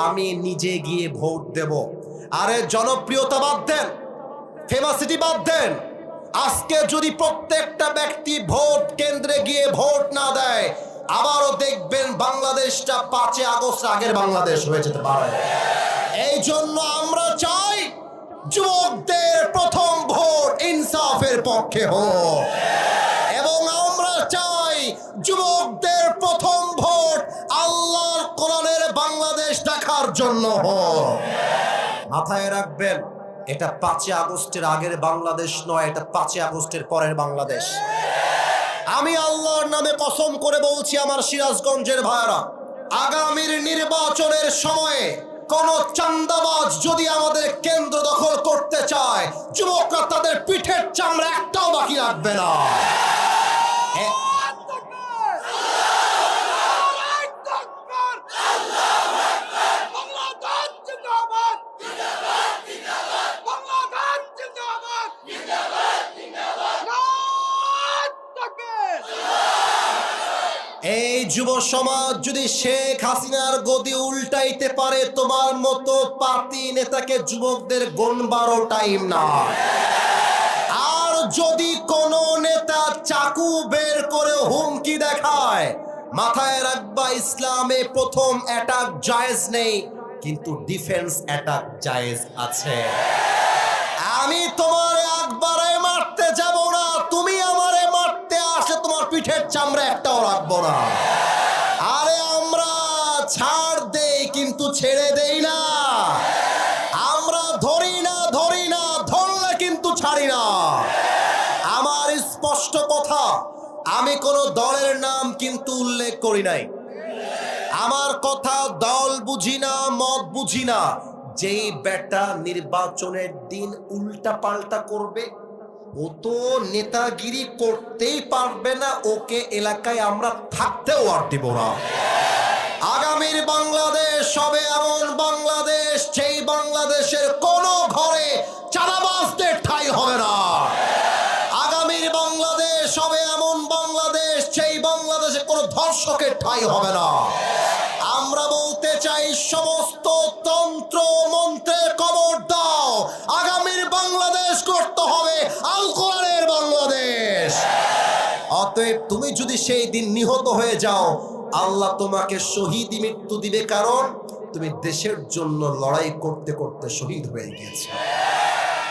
আমি নিজে গিয়ে ভোট দেব। আরে জনপ্রিয়তা বাদ দেন, ফেমাসিটি বাদ দেন, আজকে যদি প্রত্যেকটা ব্যক্তি ভোট কেন্দ্রে গিয়ে ভোট না দেয়, আবারও দেখবেন বাংলাদেশটা 5 আগস্ট আগের বাংলাদেশ হয়ে যেতে পারে। এই জন্য আমরা চাই যুবকদের প্রথম ভোট ইনসাফের পক্ষে হোক, এবং আমরা চাই যুবকদের প্রথম ভোট আল্লাহর কোরআনের বাংলাদেশ দেখার জন্য হোক। মাথায় রাখবেন, এটা 5 আগস্টের আগের বাংলাদেশ নয়, এটা 5 আগস্টের পরের বাংলাদেশ। আমি আল্লাহর নামে কসম করে বলছি, আমার সিরাজগঞ্জের ভাইরা, আগামীর নির্বাচনের সময়ে কোন চান্দাবাজ যদি আমাদের কেন্দ্র দখল করতে চায়, যুবকরা তাদের পিঠের চামড়া একটাও বাকি রাখবে না। এই যুব সমাজ যদি শেখ হাসিনার গদি উল্টাইতে পারে, তোমার মতো পার্টি নেতাকে যুবকদের গণবারও টাইম না। আর যদি কোন নেতা চাকু বের করে হুমকি দেখায়, মাথায় রাখবা, ইসলামে প্রথম অ্যাটাক জায়েজ নেই, কিন্তু ডিফেন্স অ্যাটাক জায়েজ আছে। আমি তোমার একবারে মারতে যাব না, তুমি আমারে মারতে আসলে তোমার পিঠের চামড়া একটাও রাখবো না। আরে আমরা ছাড় দেই কিন্তু ছেড়ে দেই না, আমরা ধরি না ধরলে কিন্তু ছাড়ি না। আমার স্পষ্ট কথা, আমি কোনো দলের নাম কিন্তু উল্লেখ করি নাই। আমার কথা, দল বুঝি না, মত বুঝি না, যেই বেটা নির্বাচনের দিন উল্টা পাল্টা করবে, ও তো নেতাগিরি করতেই পারবে না, ওকে এলাকায় আমরা থাকতেও আর দিব না। আগামীর বাংলাদেশ হবে এমন বাংলাদেশ, যেই বাংলাদেশের কোনো ঘরে চাঁদাবাজদের ঠাঁই হবে না। আগামীর বাংলাদেশ হবে এমন বাংলাদেশ, যেই বাংলাদেশে কোনো ধর্ষকের ঠাঁই হবে না। আমরা বলতে চাই, সমস্ত তন্ত্র মন্ত্রের কবর দাও, আগামীর বাংলাদেশ করতে হবে আল কোরআনের বাংলাদেশ। অতএব তুমি যদি সেই দিন নিহত হয়ে যাও, আল্লাহ তোমাকে শহীদ মৃত্যু দিবে, কারণ তুমি দেশের জন্য লড়াই করতে করতে শহীদ হয়ে গিয়েছো।